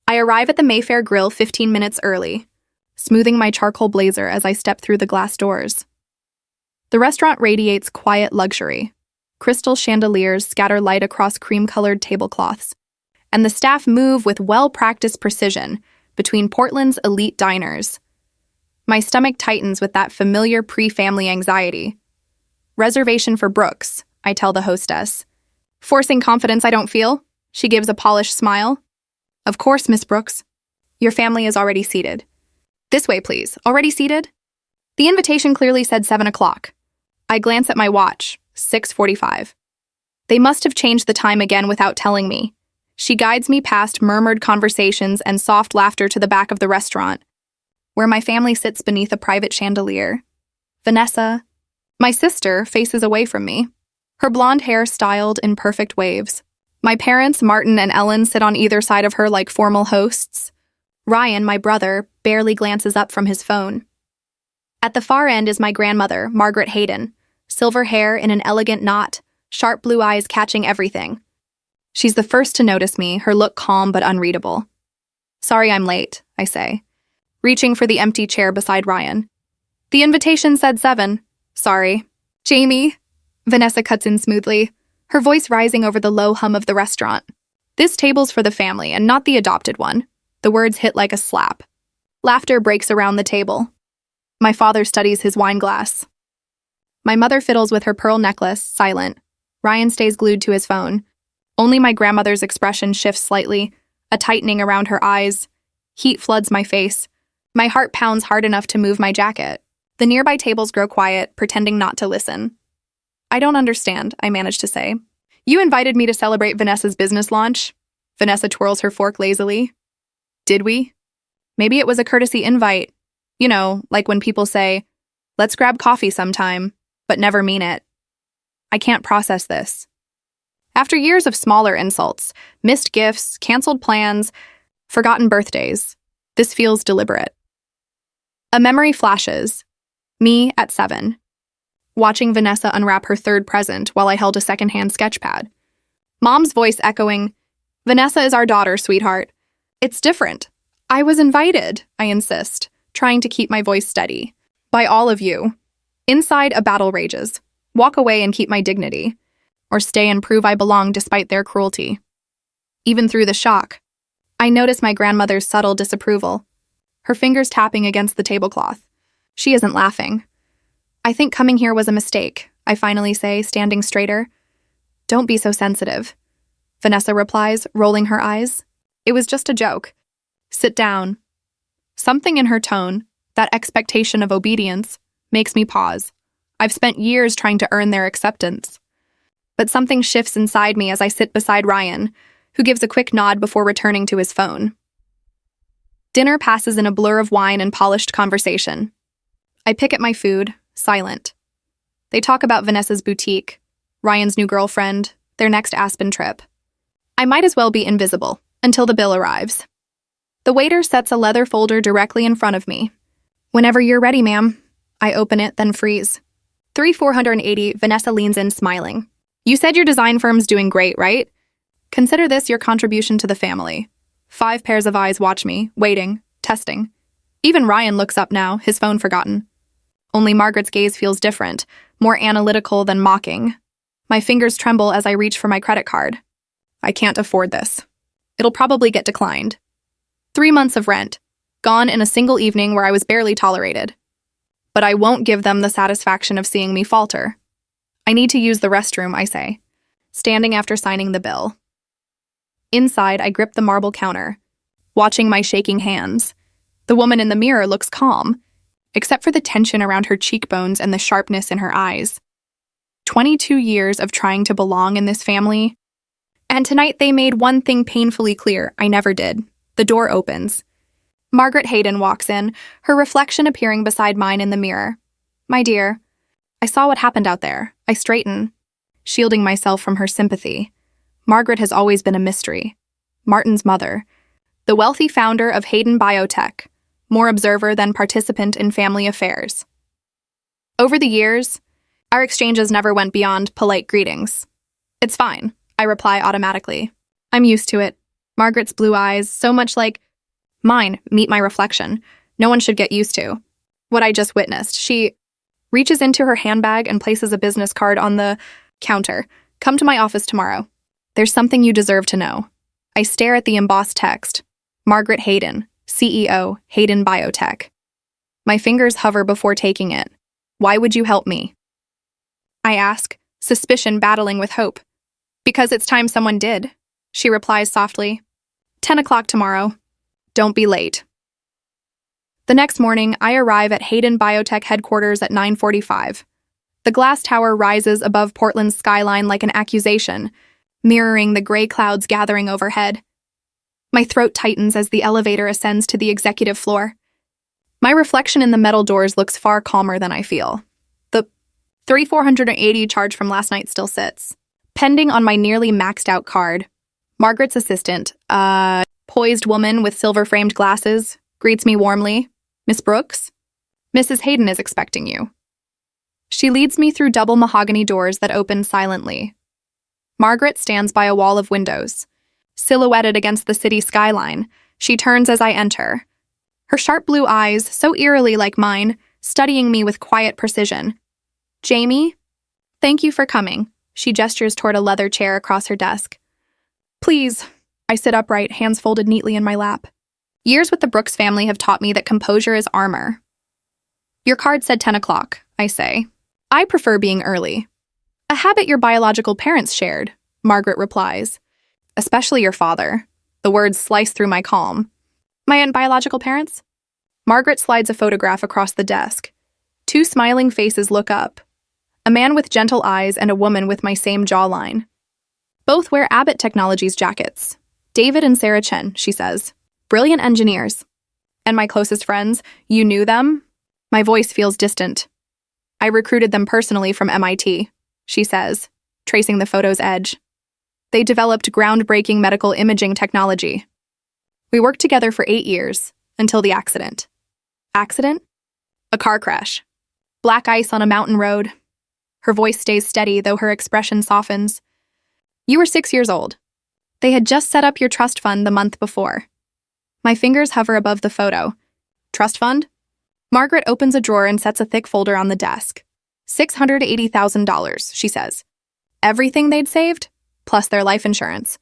I arrive at the Mayfair Grill 15 minutes early, smoothing my charcoal blazer as I step through the glass doors. The restaurant radiates quiet luxury. Crystal chandeliers scatter light across cream-colored tablecloths, and the staff move with well-practiced precision between Portland's elite diners. My stomach tightens with that familiar pre-family anxiety. "Reservation for Brooks," I tell the hostess. Forcing confidence I don't feel, she gives a polished smile. "Of course, Miss Brooks. Your family is already seated." "This way, please. Already seated?" The invitation clearly said 7 o'clock. I glance at my watch, 6:45. They must have changed the time again without telling me. She guides me past murmured conversations and soft laughter to the back of the restaurant, where my family sits beneath a private chandelier. Vanessa, my sister, faces away from me, her blonde hair styled in perfect waves. My parents, Martin and Ellen, sit on either side of her like formal hosts. Ryan, my brother, barely glances up from his phone. At the far end is my grandmother, Margaret Hayden, silver hair in an elegant knot, sharp blue eyes catching everything. She's the first to notice me, her look calm but unreadable. "Sorry I'm late," I say, reaching for the empty chair beside Ryan. "The invitation said 7. Sorry." "Jamie," Vanessa cuts in smoothly, her voice rising over the low hum of the restaurant. "This table's for the family and not the adopted one." The words hit like a slap. Laughter breaks around the table. My father studies his wine glass. My mother fiddles with her pearl necklace, silent. Ryan stays glued to his phone. Only my grandmother's expression shifts slightly, a tightening around her eyes. Heat floods my face. My heart pounds hard enough to move my jacket. The nearby tables grow quiet, pretending not to listen. "I don't understand," I manage to say. "You invited me to celebrate Vanessa's business launch." Vanessa twirls her fork lazily. "Did we? Maybe it was a courtesy invite. You know, like when people say, 'Let's grab coffee sometime,' but never mean it." I can't process this. After years of smaller insults, missed gifts, canceled plans, forgotten birthdays, this feels deliberate. A memory flashes. Me at 7. Watching Vanessa unwrap her third present while I held a secondhand sketchpad. Mom's voice echoing, "Vanessa is our daughter, sweetheart." "It's different. I was invited," I insist, trying to keep my voice steady. "By all of you." Inside, a battle rages. Walk away and keep my dignity. Or stay and prove I belong despite their cruelty. Even through the shock, I notice my grandmother's subtle disapproval, her fingers tapping against the tablecloth. She isn't laughing. "I think coming here was a mistake," I finally say, standing straighter. "Don't be so sensitive," Vanessa replies, rolling her eyes. "It was just a joke. Sit down." Something in her tone, that expectation of obedience, makes me pause. I've spent years trying to earn their acceptance. But something shifts inside me as I sit beside Ryan, who gives a quick nod before returning to his phone. Dinner passes in a blur of wine and polished conversation. I pick at my food, silent. They talk about Vanessa's boutique, Ryan's new girlfriend, their next Aspen trip. I might as well be invisible until the bill arrives. The waiter sets a leather folder directly in front of me. "Whenever you're ready, ma'am." I open it, then freeze. 3480, Vanessa leans in, smiling. "You said your design firm's doing great, right? Consider this your contribution to the family." 5 pairs of eyes watch me, waiting, testing. Even Ryan looks up now, his phone forgotten. Only Margaret's gaze feels different, more analytical than mocking. My fingers tremble as I reach for my credit card. I can't afford this. It'll probably get declined. 3 months of rent, gone in a single evening where I was barely tolerated. But I won't give them the satisfaction of seeing me falter. "I need to use the restroom," I say, standing after signing the bill. Inside, I grip the marble counter, watching my shaking hands. The woman in the mirror looks calm, except for the tension around her cheekbones and the sharpness in her eyes. 22 years of trying to belong in this family. And tonight they made one thing painfully clear: I never did. The door opens. Margaret Hayden walks in, her reflection appearing beside mine in the mirror. "My dear, I saw what happened out there." I straighten, shielding myself from her sympathy. Margaret has always been a mystery. Martin's mother, the wealthy founder of Hayden Biotech, more observer than participant in family affairs. Over the years, our exchanges never went beyond polite greetings. "It's fine," I reply automatically. I'm used to it. Margaret's blue eyes, so much like mine, meet my reflection. No one should get used to what I just witnessed. She reaches into her handbag and places a business card on the counter. Come to my office tomorrow. There's something you deserve to know. I stare at the embossed text. Margaret Hayden, CEO, Hayden Biotech. My fingers hover before taking it. Why would you help me? I ask, suspicion battling with hope. Because it's time someone did, she replies softly. 10 o'clock tomorrow. Don't be late. The next morning, I arrive at Hayden Biotech headquarters at 9:45. The glass tower rises above Portland's skyline like an accusation, mirroring the gray clouds gathering overhead. My throat tightens as the elevator ascends to the executive floor. My reflection in the metal doors looks far calmer than I feel. The $3,480 charge from last night still sits, pending on my nearly maxed out card. Margaret's assistant, a poised woman with silver-framed glasses, greets me warmly. Miss Brooks? Mrs. Hayden is expecting you. She leads me through double mahogany doors that open silently. Margaret stands by a wall of windows. Silhouetted against the city skyline, she turns as I enter. Her sharp blue eyes, so eerily like mine, studying me with quiet precision. Jamie? Thank you for coming. She gestures toward a leather chair across her desk. Please. I sit upright, hands folded neatly in my lap. Years with the Brooks family have taught me that composure is armor. Your card said 10 o'clock, I say. I prefer being early. A habit your biological parents shared, Margaret replies. Especially your father. The words slice through my calm. My biological parents? Margaret slides a photograph across the desk. Two smiling faces look up. A man with gentle eyes and a woman with my same jawline. Both wear Abbott Technologies jackets. David and Sarah Chen, she says. Brilliant engineers. And my closest friends, you knew them? My voice feels distant. I recruited them personally from MIT, she says, tracing the photo's edge. They developed groundbreaking medical imaging technology. We worked together for 8 years, until the accident. Accident? A car crash. Black ice on a mountain road. Her voice stays steady, though her expression softens. You were 6 years old. They had just set up your trust fund the month before. My fingers hover above the photo. Trust fund? Margaret opens a drawer and sets a thick folder on the desk. $680,000, she says. Everything they'd saved, plus their life insurance.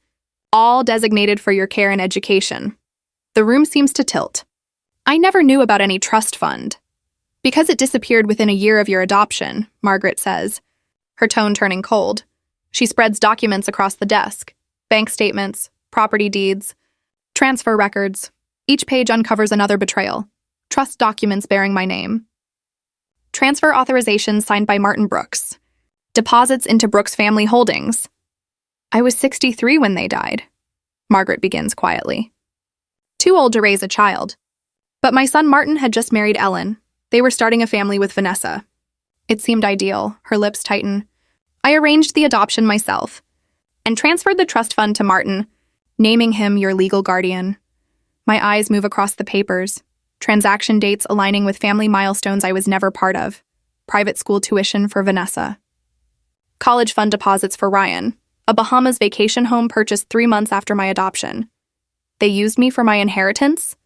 All designated for your care and education. The room seems to tilt. I never knew about any trust fund. Because it disappeared within a year of your adoption, Margaret says, her tone turning cold. She spreads documents across the desk. Bank statements, property deeds, transfer records. Each page uncovers another betrayal. Trust documents bearing my name. Transfer authorizations signed by Martin Brooks. Deposits into Brooks family holdings. I was 63 when they died, Margaret begins quietly. Too old to raise a child. But my son Martin had just married Ellen. They were starting a family with Vanessa. It seemed ideal, her lips tighten. I arranged the adoption myself and transferred the trust fund to Martin, naming him your legal guardian. My eyes move across the papers, transaction dates aligning with family milestones I was never part of, private school tuition for Vanessa. College fund deposits for Ryan, a Bahamas vacation home purchased 3 months after my adoption. They used me for my inheritance?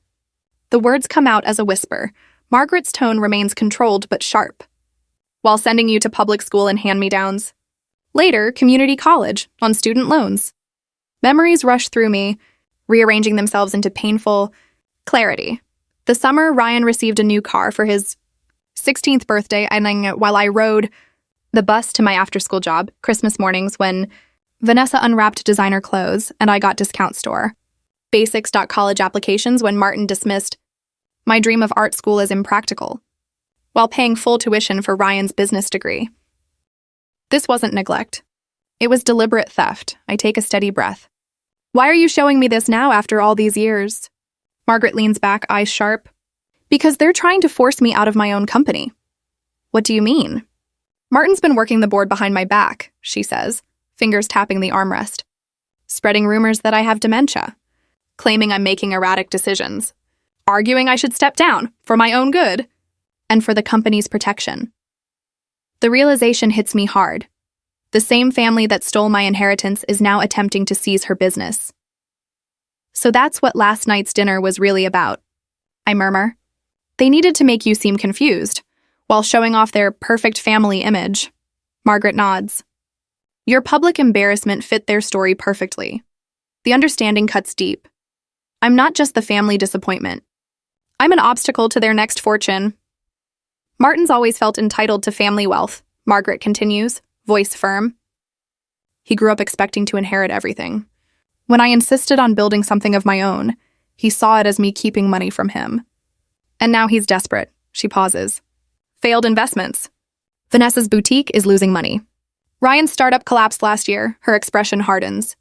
The words come out as a whisper. Margaret's tone remains controlled but sharp. While sending you to public school and hand-me-downs. Later, community college, on student loans. Memories rush through me, rearranging themselves into painful clarity. The summer, Ryan received a new car for his 16th birthday, and while I rode the bus to my after-school job, Christmas mornings, when Vanessa unwrapped designer clothes and I got discount store. Basics.college applications when Martin dismissed my dream of art school as impractical, while paying full tuition for Ryan's business degree. This wasn't neglect. It was deliberate theft. I take a steady breath. Why are you showing me this now after all these years? Margaret leans back, eyes sharp. Because they're trying to force me out of my own company. What do you mean? Martin's been working the board behind my back, she says, fingers tapping the armrest. Spreading rumors that I have dementia. Claiming I'm making erratic decisions. Arguing I should step down, for my own good, and for the company's protection. The realization hits me hard. The same family that stole my inheritance is now attempting to seize her business. So that's what last night's dinner was really about, I murmur. They needed to make you seem confused, while showing off their perfect family image. Margaret nods. Your public embarrassment fit their story perfectly. The understanding cuts deep. I'm not just the family disappointment. I'm an obstacle to their next fortune. Martin's always felt entitled to family wealth, Margaret continues, voice firm. He grew up expecting to inherit everything. When I insisted on building something of my own, he saw it as me keeping money from him. And now he's desperate, she pauses. Failed investments. Vanessa's boutique is losing money. Ryan's startup collapsed last year, her expression hardens.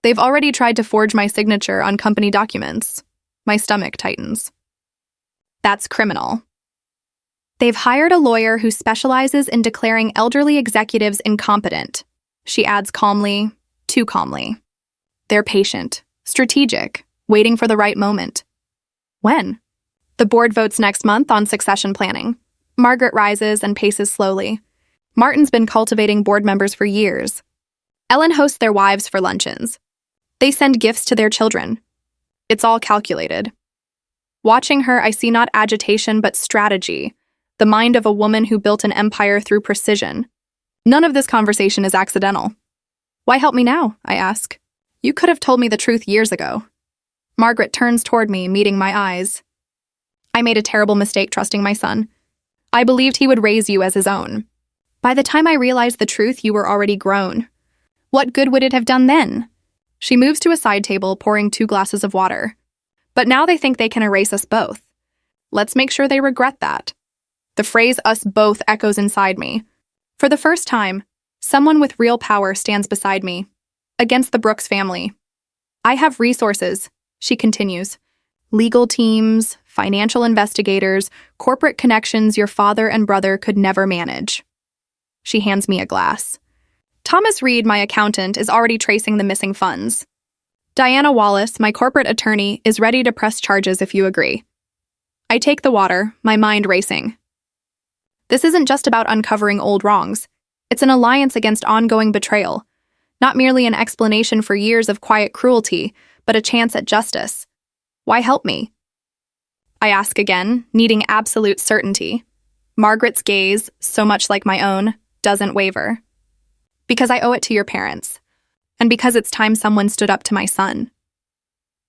They've already tried to forge my signature on company documents. My stomach tightens. That's criminal. They've hired a lawyer who specializes in declaring elderly executives incompetent. She adds calmly, too calmly. They're patient, strategic, waiting for the right moment. When? The board votes next month on succession planning. Margaret rises and paces slowly. Martin's been cultivating board members for years. Ellen hosts their wives for luncheons. They send gifts to their children. It's all calculated. Watching her, I see not agitation but strategy, the mind of a woman who built an empire through precision. None of this conversation is accidental. Why help me now? I ask. You could have told me the truth years ago. Margaret turns toward me, meeting my eyes. I made a terrible mistake trusting my son. I believed he would raise you as his own. By the time I realized the truth, you were already grown. What good would it have done then? She moves to a side table, pouring 2 glasses of water. But now they think they can erase us both. Let's make sure they regret that. The phrase "us both" echoes inside me. For the first time, someone with real power stands beside me, against the Brooks family. I have resources, she continues. Legal teams, financial investigators, corporate connections your father and brother could never manage. She hands me a glass. Thomas Reed, my accountant, is already tracing the missing funds. Diana Wallace, my corporate attorney, is ready to press charges if you agree. I take the water, my mind racing. This isn't just about uncovering old wrongs. It's an alliance against ongoing betrayal. Not merely an explanation for years of quiet cruelty, but a chance at justice. Why help me? I ask again, needing absolute certainty. Margaret's gaze, so much like my own, doesn't waver. Because I owe it to your parents. And because it's time someone stood up to my son.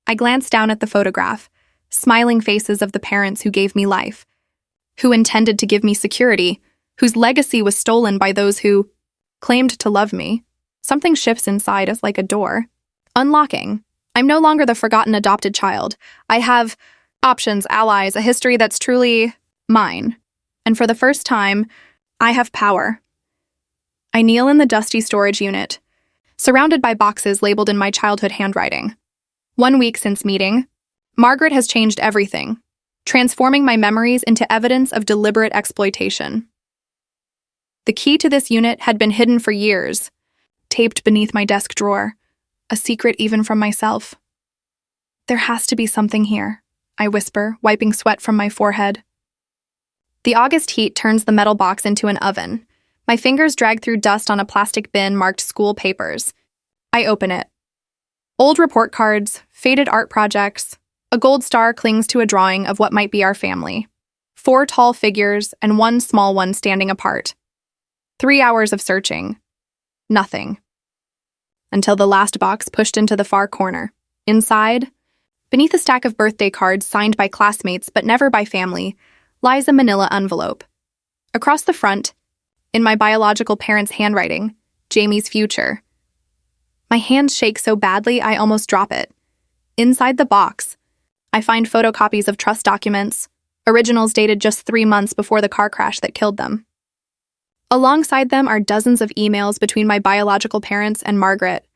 I glance down at the photograph, smiling faces of the parents who gave me life, who intended to give me security, whose legacy was stolen by those who claimed to love me. Something shifts inside us like a door. Unlocking. I'm no longer the forgotten adopted child. I have options, allies, a history that's truly mine. And for the first time, I have power. I kneel in the dusty storage unit, surrounded by boxes labeled in my childhood handwriting. 1 week since meeting, Margaret has changed everything, transforming my memories into evidence of deliberate exploitation. The key to this unit had been hidden for years, taped beneath my desk drawer, a secret even from myself. There has to be something here, I whisper, wiping sweat from my forehead. The August heat turns the metal box into an oven. My fingers drag through dust on a plastic bin marked school papers. I open it. Old report cards, faded art projects. A gold star clings to a drawing of what might be our family. 4 tall figures and 1 small one standing apart. 3 hours of searching. Nothing. Until the last box pushed into the far corner. Inside, beneath a stack of birthday cards signed by classmates but never by family, lies a manila envelope. Across the front, in my biological parents' handwriting, Jamie's future. My hands shake so badly I almost drop it. Inside the box, I find photocopies of trust documents, originals dated just 3 months before the car crash that killed them. Alongside them are dozens of emails between my biological parents and Margaret,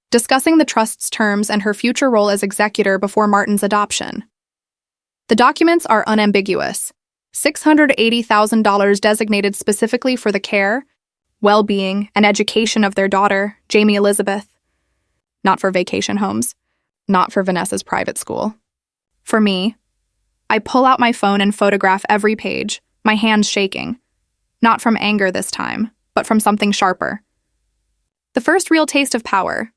discussing the trust's terms and her future role as executor before Martin's adoption. The documents are unambiguous. $680,000 designated specifically for the care, well-being, and education of their daughter, Jamie Elizabeth. Not for vacation homes. Not for Vanessa's private school. For me. I pull out my phone and photograph every page, my hands shaking. Not from anger this time, but from something sharper. The first real taste of power.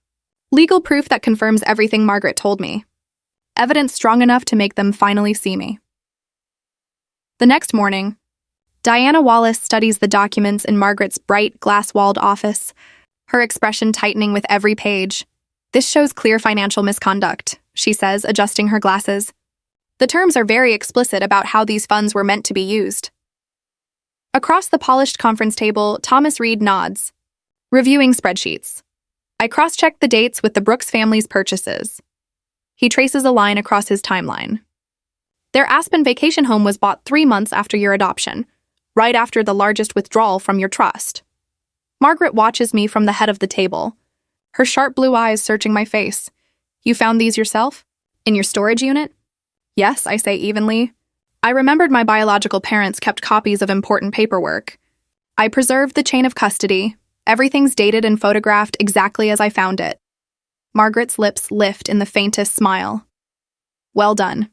Legal proof that confirms everything Margaret told me. evidence strong enough to make them finally see me. The next morning, Diana Wallace studies the documents in Margaret's bright, glass-walled office, her expression tightening with every page. "This shows clear financial misconduct," she says, adjusting her glasses. "The terms are very explicit about how these funds were meant to be used." Across the polished conference table, Thomas Reed nods, reviewing spreadsheets. I cross-checked the dates with the Brooks family's purchases. He traces a line across his timeline. Their Aspen vacation home was bought 3 months after your adoption, right after the largest withdrawal from your trust. Margaret watches me from the head of the table, her sharp blue eyes searching my face. "You found these yourself? In your storage unit?" "Yes," I say evenly. I remembered my biological parents kept copies of important paperwork. I preserved the chain of custody. Everything's dated and photographed exactly as I found it. Margaret's lips lift in the faintest smile. "Well done,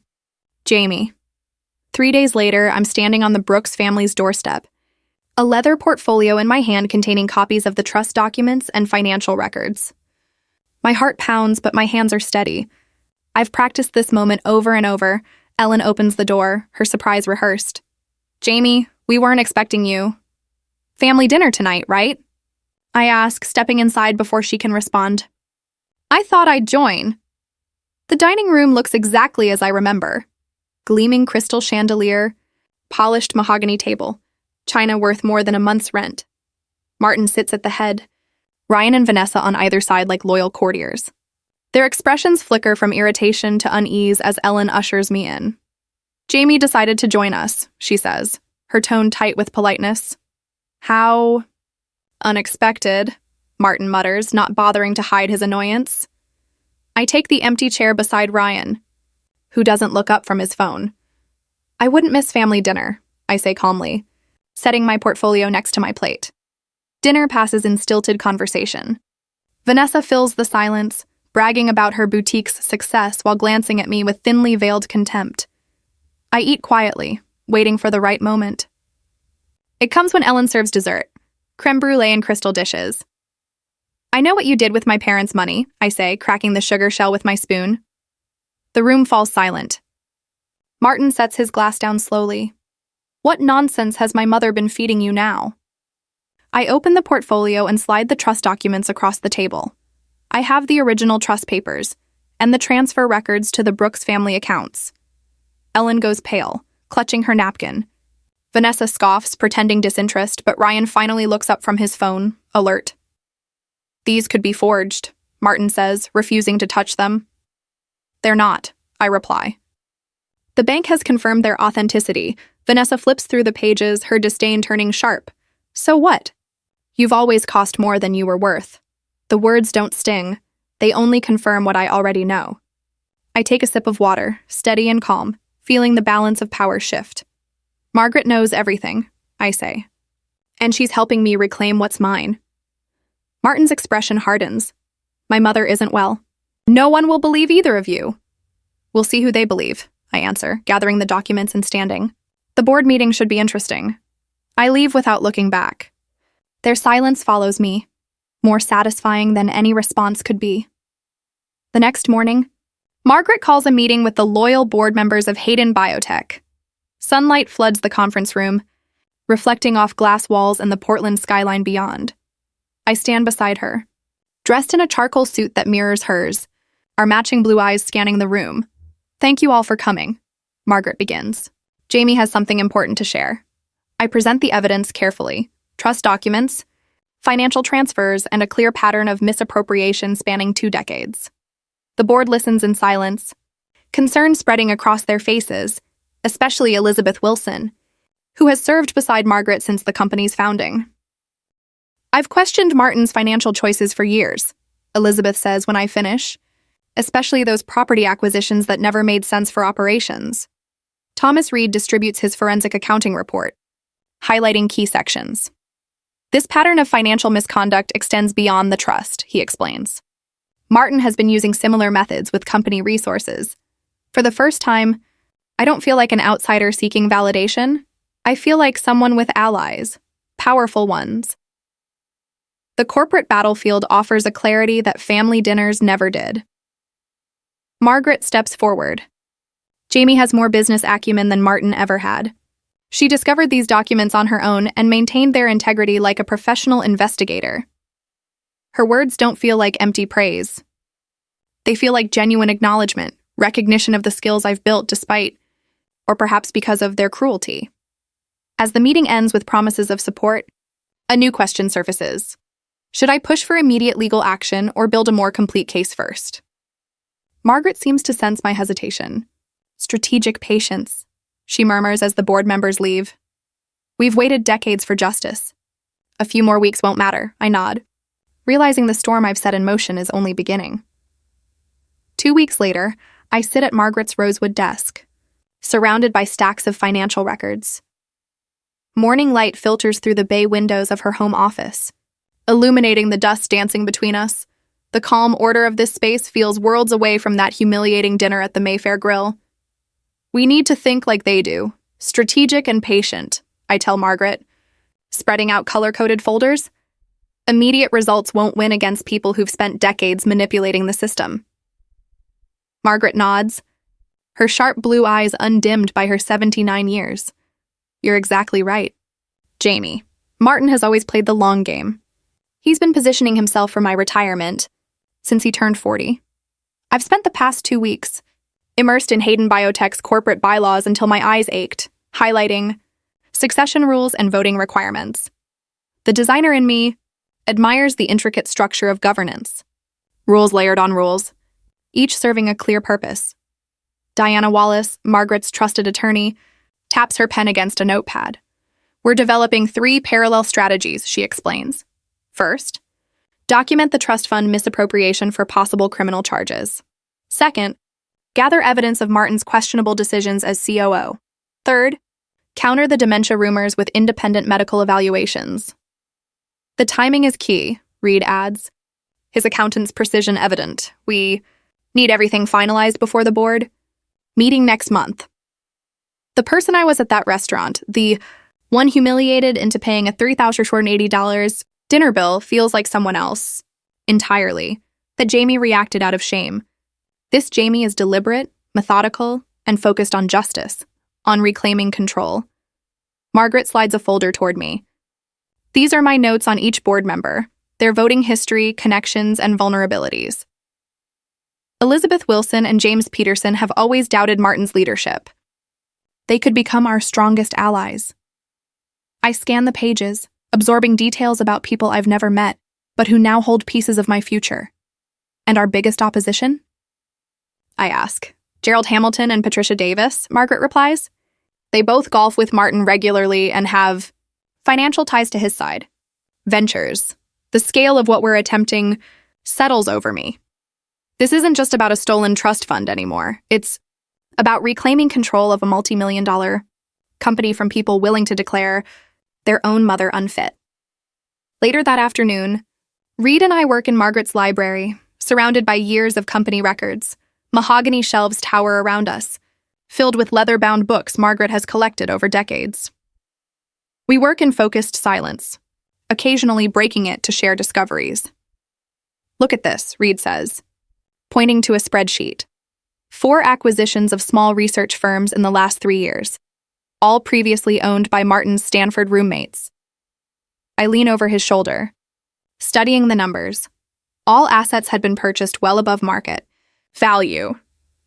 Jamie." 3 days later, I'm standing on the Brooks family's doorstep, a leather portfolio in my hand containing copies of the trust documents and financial records. My heart pounds, but my hands are steady. I've practiced this moment over and over. Ellen opens the door, her surprise rehearsed. "Jamie, we weren't expecting you. Family dinner tonight, right?" I ask, stepping inside before she can respond. "I thought I'd join." The dining room looks exactly as I remember. Gleaming crystal chandelier, polished mahogany table, china worth more than a month's rent. Martin sits at the head, Ryan and Vanessa on either side like loyal courtiers. Their expressions flicker from irritation to unease as Ellen ushers me in. "Jamie decided to join us," she says, her tone tight with politeness. "How unexpected," Martin mutters, not bothering to hide his annoyance. I take the empty chair beside Ryan, who doesn't look up from his phone. "I wouldn't miss family dinner," I say calmly, setting my portfolio next to my plate. Dinner passes in stilted conversation. Vanessa fills the silence, bragging about her boutique's success while glancing at me with thinly veiled contempt. I eat quietly, waiting for the right moment. It comes when Ellen serves dessert, creme brulee in crystal dishes. "I know what you did with my parents' money," I say, cracking the sugar shell with my spoon. The room falls silent. Martin sets his glass down slowly. "What nonsense has my mother been feeding you now?" I open the portfolio and slide the trust documents across the table. I have the original trust papers and the transfer records to the Brooks family accounts. Ellen goes pale, clutching her napkin. Vanessa scoffs, pretending disinterest, but Ryan finally looks up from his phone, alert. "These could be forged," Martin says, refusing to touch them. "They're not," I reply. The bank has confirmed their authenticity. Vanessa flips through the pages, her disdain turning sharp. "So what? You've always cost more than you were worth." The words don't sting. They only confirm what I already know. I take a sip of water, steady and calm, feeling the balance of power shift. "Margaret knows everything," I say. "And she's helping me reclaim what's mine." Martin's expression hardens. "My mother isn't well. No one will believe either of you." "We'll see who they believe," I answer, gathering the documents and standing. "The board meeting should be interesting." I leave without looking back. Their silence follows me, more satisfying than any response could be. The next morning, Margaret calls a meeting with the loyal board members of Hayden Biotech. Sunlight floods the conference room, reflecting off glass walls and the Portland skyline beyond. I stand beside her, dressed in a charcoal suit that mirrors hers, our matching blue eyes scanning the room. "Thank you all for coming," Margaret begins. "Jamie has something important to share." I present the evidence carefully, trust documents, financial transfers, and a clear pattern of misappropriation spanning 2 decades. The board listens in silence, concern spreading across their faces, especially Elizabeth Wilson, who has served beside Margaret since the company's founding. "I've questioned Martin's financial choices for years," Elizabeth says when I finish, "especially those property acquisitions that never made sense for operations." Thomas Reed distributes his forensic accounting report, highlighting key sections. "This pattern of financial misconduct extends beyond the trust," he explains. "Martin has been using similar methods with company resources. For the first time, I don't feel like an outsider seeking validation. I feel like someone with allies, powerful ones." The corporate battlefield offers a clarity that family dinners never did. Margaret steps forward. Jamie has more business acumen than Martin ever had. She discovered these documents on her own and maintained their integrity like a professional investigator. Her words don't feel like empty praise. They feel like genuine acknowledgement, recognition of the skills I've built despite, or perhaps because of, their cruelty. As the meeting ends with promises of support, a new question surfaces. Should I push for immediate legal action or build a more complete case first? Margaret seems to sense my hesitation. Strategic patience, she murmurs as the board members leave. We've waited decades for justice. A few more weeks won't matter, I nod, realizing the storm I've set in motion is only beginning. 2 weeks later, I sit at Margaret's rosewood desk, surrounded by stacks of financial records. Morning light filters through the bay windows of her home office, illuminating the dust dancing between us. The calm order of this space feels worlds away from that humiliating dinner at the Mayfair Grill. We need to think like they do, strategic and patient, I tell Margaret, spreading out color-coded folders. Immediate results won't win against people who've spent decades manipulating the system. Margaret nods, her sharp blue eyes undimmed by her 79 years. You're exactly right. Jamie. Martin has always played the long game. He's been positioning himself for my retirement since he turned 40. I've spent the past 2 weeks immersed in Hayden Biotech's corporate bylaws until my eyes ached, highlighting succession rules and voting requirements. The designer in me admires the intricate structure of governance. Rules layered on rules, each serving a clear purpose. Diana Wallace, Margaret's trusted attorney, taps her pen against a notepad. We're developing 3 parallel strategies, she explains. First, document the trust fund misappropriation for possible criminal charges. Second, gather evidence of Martin's questionable decisions as COO. Third, counter the dementia rumors with independent medical evaluations. The timing is key, Reed adds, his accountant's precision evident. We need everything finalized before the board. Meeting next month. The person I was at that restaurant, the one humiliated into paying a $3,080 dinner bill, feels like someone else. Entirely. That Jamie reacted out of shame. This Jamie is deliberate, methodical, and focused on justice, on reclaiming control. Margaret slides a folder toward me. These are my notes on each board member, their voting history, connections, and vulnerabilities. Elizabeth Wilson and James Peterson have always doubted Martin's leadership. They could become our strongest allies. I scan the pages, absorbing details about people I've never met, but who now hold pieces of my future. And our biggest opposition? I ask. Gerald Hamilton and Patricia Davis, Margaret replies. They both golf with Martin regularly and have financial ties to his side. Ventures. The scale of what we're attempting settles over me. This isn't just about a stolen trust fund anymore. It's about reclaiming control of a multi-million-dollar company from people willing to declare their own mother unfit. Later that afternoon, Reed and I work in Margaret's library, surrounded by years of company records. Mahogany shelves tower around us, filled with leather-bound books Margaret has collected over decades. We work in focused silence, occasionally breaking it to share discoveries. Look at this, Reed says, pointing to a spreadsheet. 4 acquisitions of small research firms in the last 3 years, all previously owned by Martin's Stanford roommates. I lean over his shoulder, studying the numbers. All assets had been purchased well above market value.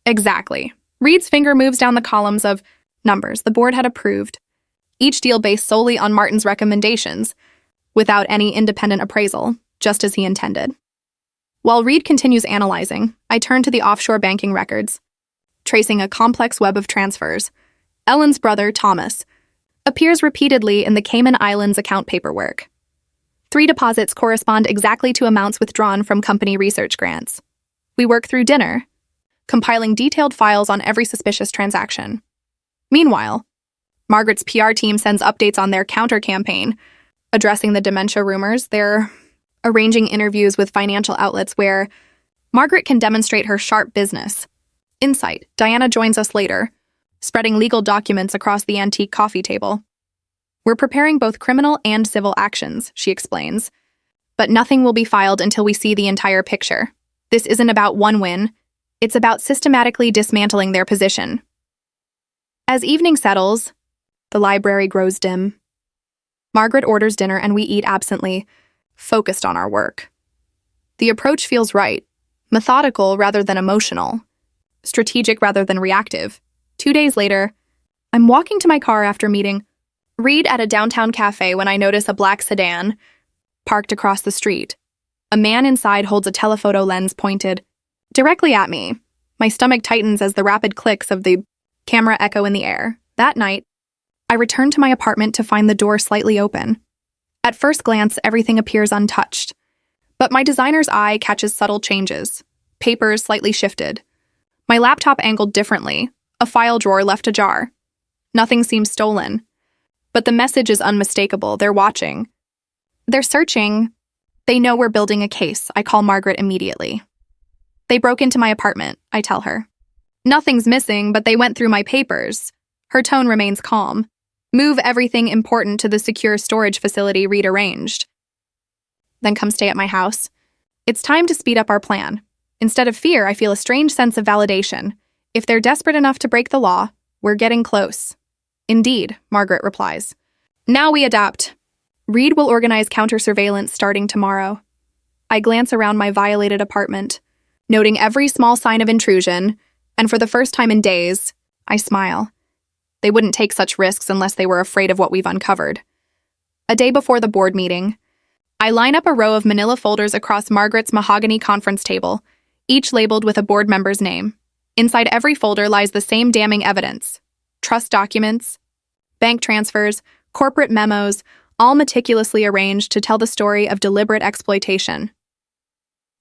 Exactly. Reed's finger moves down the columns of numbers the board had approved, each deal based solely on Martin's recommendations, without any independent appraisal, just as he intended. While Reed continues analyzing, I turn to the offshore banking records, tracing a complex web of transfers. Ellen's brother, Thomas, appears repeatedly in the Cayman Islands account paperwork. 3 deposits correspond exactly to amounts withdrawn from company research grants. We work through dinner, compiling detailed files on every suspicious transaction. Meanwhile, Margaret's PR team sends updates on their counter-campaign, addressing the dementia rumors. They're arranging interviews with financial outlets where Margaret can demonstrate her sharp business insight. Diana joins us later, spreading legal documents across the antique coffee table. We're preparing both criminal and civil actions, she explains, but nothing will be filed until we see the entire picture. This isn't about one win, It's about systematically dismantling their position. As evening settles, the library grows dim. Margaret orders dinner and we eat absently, focused on our work. The approach feels right, methodical rather than emotional, strategic rather than reactive. 2 days later, I'm walking to my car after meeting Reed at a downtown cafe when I notice a black sedan parked across the street. A man inside holds a telephoto lens pointed directly at me. My stomach tightens as the rapid clicks of the camera echo in the air. That night, I return to my apartment to find the door slightly open. At first glance, everything appears untouched. But my designer's eye catches subtle changes. Papers slightly shifted. My laptop angled differently. A file drawer left ajar. Nothing seems stolen. But the message is unmistakable. They're watching. They're searching. They know we're building a case. I call Margaret immediately. They broke into my apartment, I tell her. Nothing's missing, but they went through my papers. Her tone remains calm. Move everything important to the secure storage facility Reed arranged. Then come stay at my house. It's time to speed up our plan. Instead of fear, I feel a strange sense of validation. If they're desperate enough to break the law, we're getting close. Indeed, Margaret replies. Now we adapt. Reed will organize counter-surveillance starting tomorrow. I glance around my violated apartment, noting every small sign of intrusion, and for the first time in days, I smile. They wouldn't take such risks unless they were afraid of what we've uncovered. A day before the board meeting, I line up a row of manila folders across Margaret's mahogany conference table, each labeled with a board member's name. Inside every folder lies the same damning evidence: trust documents, bank transfers, corporate memos, all meticulously arranged to tell the story of deliberate exploitation.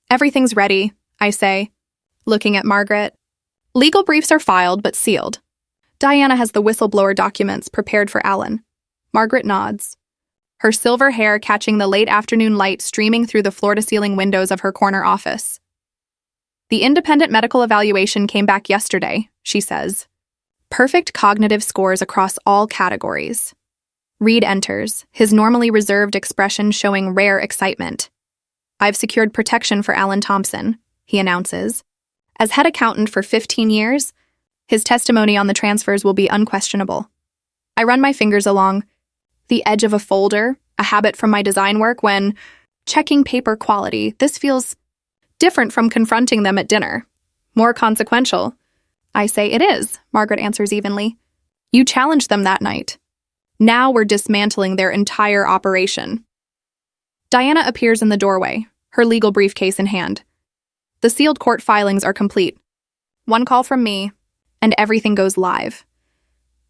Everything's ready, I say, looking at Margaret. Legal briefs are filed but sealed. Diana has the whistleblower documents prepared for Alan. Margaret nods, her silver hair catching the late afternoon light streaming through the floor-to-ceiling windows of her corner office. The independent medical evaluation came back yesterday, she says. Perfect cognitive scores across all categories. Reed enters, his normally reserved expression showing rare excitement. I've secured protection for Alan Thompson, he announces. As head accountant for 15 years, his testimony on the transfers will be unquestionable. I run my fingers along the edge of a folder, a habit from my design work when checking paper quality. This feels different from confronting them at dinner. More consequential. I say, it is, Margaret answers evenly. You challenged them that night. Now we're dismantling their entire operation. Diana appears in the doorway, her legal briefcase in hand. The sealed court filings are complete. One call from me, and everything goes live.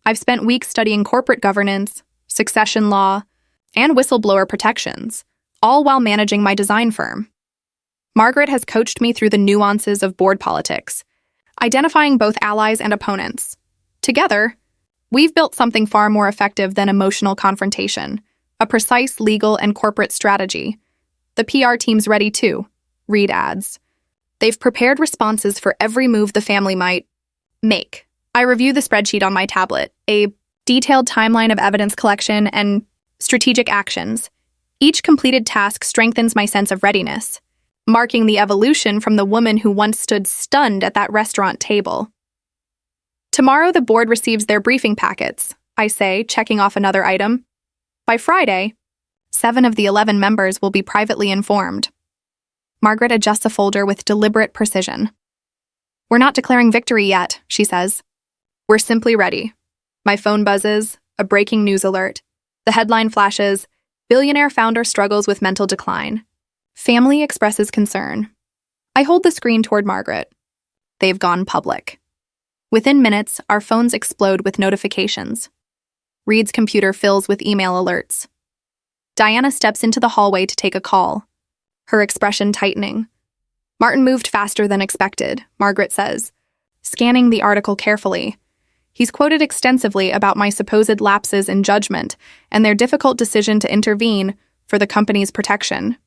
I've spent weeks studying corporate governance, succession law, and whistleblower protections, all while managing my design firm. Margaret has coached me through the nuances of board politics, identifying both allies and opponents. Together, we've built something far more effective than emotional confrontation, a precise legal and corporate strategy. The PR team's ready too, Reed adds. They've prepared responses for every move the family might make. I review the spreadsheet on my tablet, a detailed timeline of evidence collection and strategic actions. Each completed task strengthens my sense of readiness, marking the evolution from the woman who once stood stunned at that restaurant table. Tomorrow the board receives their briefing packets, I say, checking off another item. By Friday, 7 of the 11 members will be privately informed. Margaret adjusts a folder with deliberate precision. We're not declaring victory yet, she says. We're simply ready. My phone buzzes, a breaking news alert. The headline flashes, billionaire founder struggles with mental decline. Family expresses concern. I hold the screen toward Margaret. They've gone public. Within minutes, our phones explode with notifications. Reed's computer fills with email alerts. Diana steps into the hallway to take a call, her expression tightening. Martin moved faster than expected, Margaret says, scanning the article carefully. He's quoted extensively about my supposed lapses in judgment and their difficult decision to intervene for the company's protection.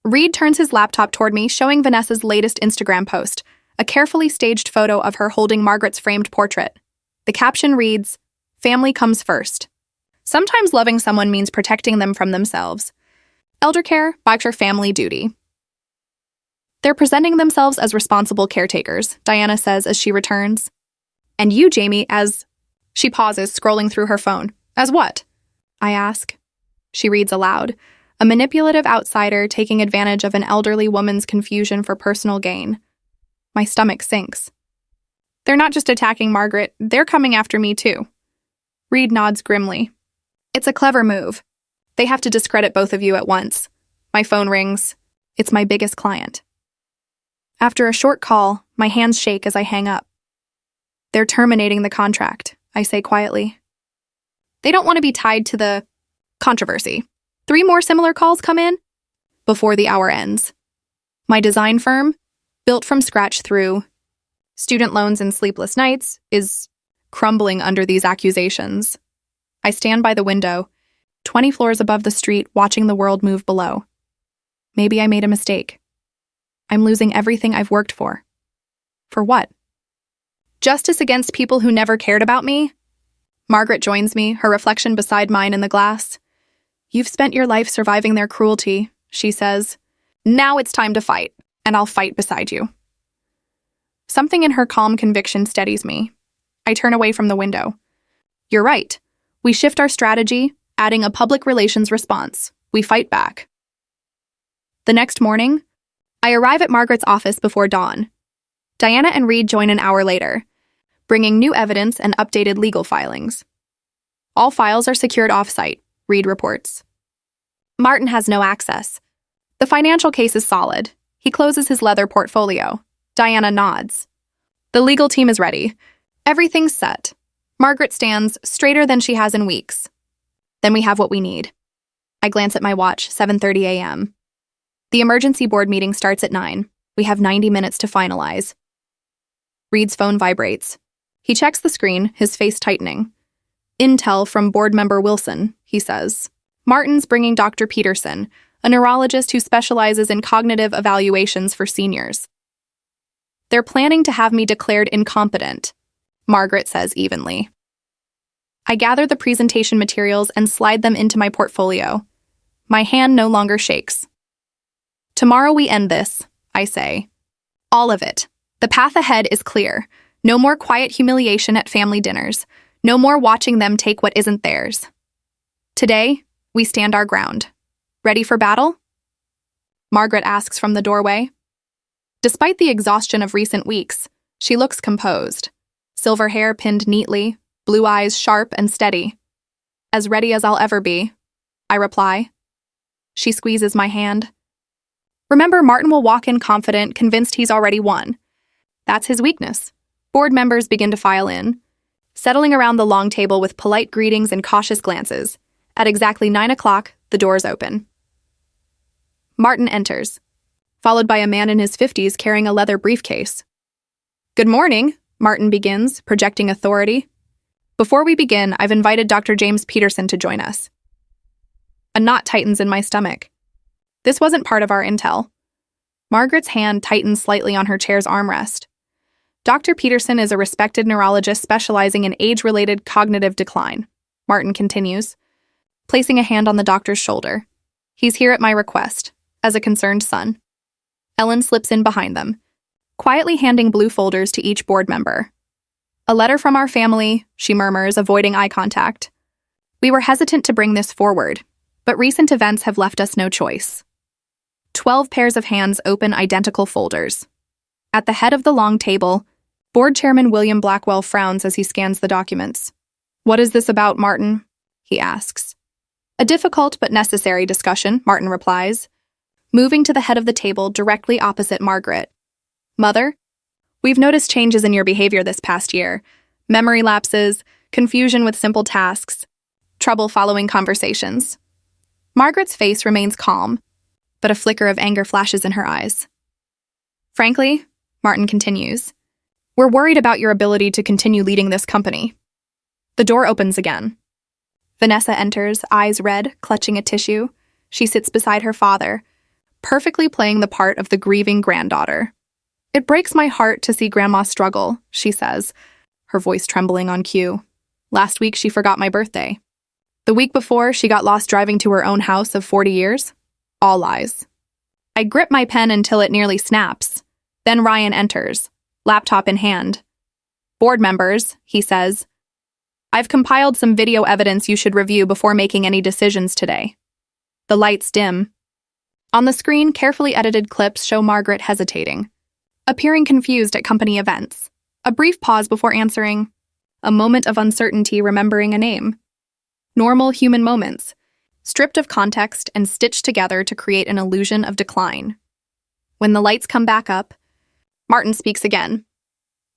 Reed turns his laptop toward me, showing Vanessa's latest Instagram post, a carefully staged photo of her holding Margaret's framed portrait. The caption reads, "Family comes first. Sometimes loving someone means protecting them from themselves. Elder care, Berkshire family duty." They're presenting themselves as responsible caretakers, Diana says as she returns. And you, Jamie, as... She pauses, scrolling through her phone. As what? I ask. She reads aloud. A manipulative outsider taking advantage of an elderly woman's confusion for personal gain. My stomach sinks. They're not just attacking Margaret, they're coming after me too. Reed nods grimly. It's a clever move. They have to discredit both of you at once. My phone rings. It's my biggest client. After a short call, my hands shake as I hang up. They're terminating the contract, I say quietly. They don't want to be tied to the controversy. 3 more similar calls come in before the hour ends. My design firm, built from scratch through student loans and sleepless nights, is crumbling under these accusations. I stand by the window, 20 floors above the street, watching the world move below. Maybe I made a mistake. I'm losing everything I've worked for. For what? Justice against people who never cared about me? Margaret joins me, her reflection beside mine in the glass. You've spent your life surviving their cruelty, she says. Now it's time to fight, and I'll fight beside you. Something in her calm conviction steadies me. I turn away from the window. You're right. We shift our strategy, adding a public relations response. We fight back. The next morning, I arrive at Margaret's office before dawn. Diana and Reed join an hour later, bringing new evidence and updated legal filings. All files are secured off-site, Reed reports. Martin has no access. The financial case is solid. He closes his leather portfolio. Diana nods. The legal team is ready. Everything's set. Margaret stands straighter than she has in weeks. Then we have what we need. I glance at my watch, 7:30 a.m. The emergency board meeting starts at 9. We have 90 minutes to finalize. Reed's phone vibrates. He checks the screen, his face tightening. Intel from board member Wilson, he says. Martin's bringing Dr. Peterson, a neurologist who specializes in cognitive evaluations for seniors. They're planning to have me declared incompetent, Margaret says evenly. I gather the presentation materials and slide them into my portfolio. My hand no longer shakes. Tomorrow we end this, I say. All of it. The path ahead is clear. No more quiet humiliation at family dinners. No more watching them take what isn't theirs. Today, we stand our ground. Ready for battle? Margaret asks from the doorway. Despite the exhaustion of recent weeks, she looks composed. Silver hair pinned neatly, blue eyes sharp and steady. As ready as I'll ever be, I reply. She squeezes my hand. Remember, Martin will walk in confident, convinced he's already won. That's his weakness. Board members begin to file in, settling around the long table with polite greetings and cautious glances. At exactly 9 o'clock, the doors open. Martin enters, followed by a man in his 50s carrying a leather briefcase. Good morning, Martin begins, projecting authority. Before we begin, I've invited Dr. James Peterson to join us. A knot tightens in my stomach. This wasn't part of our intel. Margaret's hand tightens slightly on her chair's armrest. Dr. Peterson is a respected neurologist specializing in age-related cognitive decline, Martin continues, placing a hand on the doctor's shoulder. He's here at my request, as a concerned son. Ellen slips in behind them, quietly handing blue folders to each board member. A letter from our family, she murmurs, avoiding eye contact. We were hesitant to bring this forward, but recent events have left us no choice. 12 pairs of hands open identical folders. At the head of the long table, Board Chairman William Blackwell frowns as he scans the documents. What is this about, Martin? He asks. A difficult but necessary discussion, Martin replies, moving to the head of the table directly opposite Margaret. Mother, we've noticed changes in your behavior this past year. Memory lapses, confusion with simple tasks, trouble following conversations. Margaret's face remains calm, but a flicker of anger flashes in her eyes. Frankly, Martin continues, we're worried about your ability to continue leading this company. The door opens again. Vanessa enters, eyes red, clutching a tissue. She sits beside her father, perfectly playing the part of the grieving granddaughter. It breaks my heart to see Grandma struggle, she says, her voice trembling on cue. Last week she forgot my birthday. The week before, she got lost driving to her own house of 40 years. All lies. I grip my pen until it nearly snaps. Then Ryan enters, laptop in hand. "Board members," he says, "I've compiled some video evidence you should review before making any decisions today." The lights dim. On the screen, carefully edited clips show Margaret hesitating, appearing confused at company events. A brief pause before answering. A moment of uncertainty remembering a name. Normal human moments, stripped of context and stitched together to create an illusion of decline. When the lights come back up, Martin speaks again.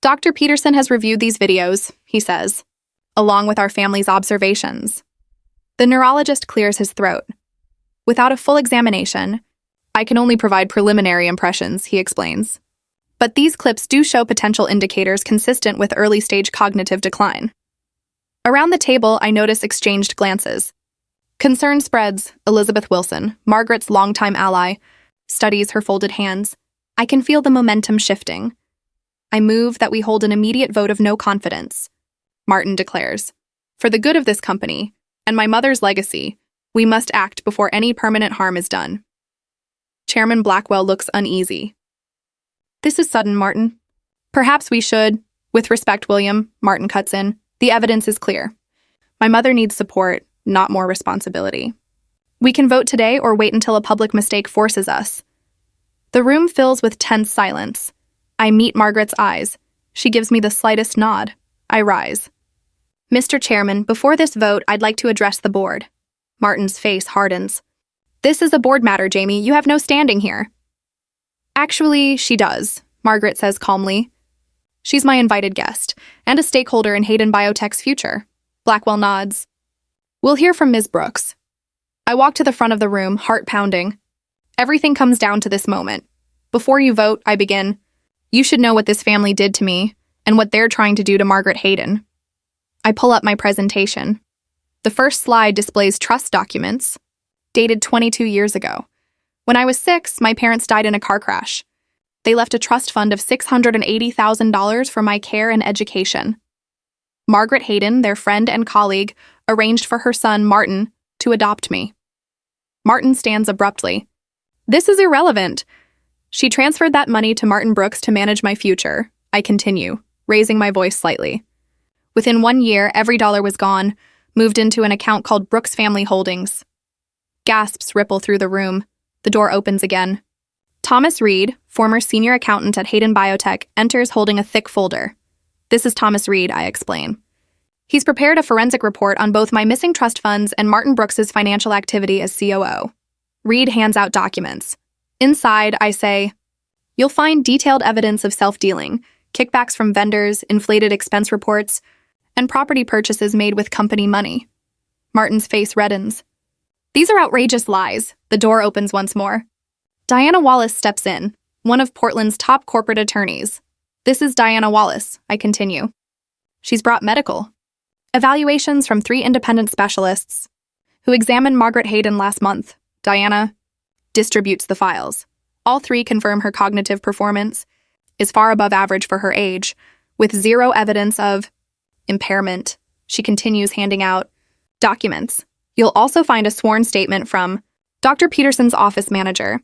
"Dr. Peterson has reviewed these videos," he says, "along with our family's observations." The neurologist clears his throat. "Without a full examination, I can only provide preliminary impressions," he explains. "But these clips do show potential indicators consistent with early-stage cognitive decline." Around the table, I notice exchanged glances. Concern spreads. Elizabeth Wilson, Margaret's longtime ally, studies her folded hands. I can feel the momentum shifting. I move that we hold an immediate vote of no confidence. Martin declares, "For the good of this company, and my mother's legacy, we must act before any permanent harm is done." Chairman Blackwell looks uneasy. "This is sudden, Martin." "Perhaps we should." "With respect, William," Martin cuts in, "the evidence is clear. My mother needs support, not more responsibility. We can vote today or wait until a public mistake forces us." The room fills with tense silence. I meet Margaret's eyes. She gives me the slightest nod. I rise. "Mr. Chairman, before this vote, I'd like to address the board." Martin's face hardens. "This is a board matter, Jamie. You have no standing here." "Actually, she does," Margaret says calmly. "She's my invited guest, and a stakeholder in Hayden Biotech's future." Blackwell nods. "We'll hear from Ms. Brooks." I walk to the front of the room, heart pounding. Everything comes down to this moment. "Before you vote," I begin, "you should know what this family did to me, and what they're trying to do to Margaret Hayden." I pull up my presentation. The first slide displays trust documents, dated 22 years ago. When I was 6, my parents died in a car crash. They left a trust fund of $680,000 for my care and education. Margaret Hayden, their friend and colleague, arranged for her son, Martin, to adopt me. Martin stands abruptly. "This is irrelevant." "She transferred that money to Martin Brooks to manage my future," I continue, raising my voice slightly. "Within 1 year, every dollar was gone, moved into an account called Brooks Family Holdings." Gasps ripple through the room. The door opens again. Thomas Reed, former senior accountant at Hayden Biotech, enters holding a thick folder. "This is Thomas Reed," I explain. "He's prepared a forensic report on both my missing trust funds and Martin Brooks's financial activity as COO. Reed hands out documents. Inside, I say, "You'll find detailed evidence of self-dealing, kickbacks from vendors, inflated expense reports, and property purchases made with company money." Martin's face reddens. "These are outrageous lies." The door opens once more. Diana Wallace steps in, one of Portland's top corporate attorneys. "This is Diana Wallace," I continue. "She's brought medical evaluations from 3 independent specialists who examined Margaret Hayden last month." Diana distributes the files. All 3 confirm her cognitive performance is far above average for her age, with 0 evidence of impairment. She continues handing out documents. You'll also find a sworn statement from Dr. Peterson's office manager,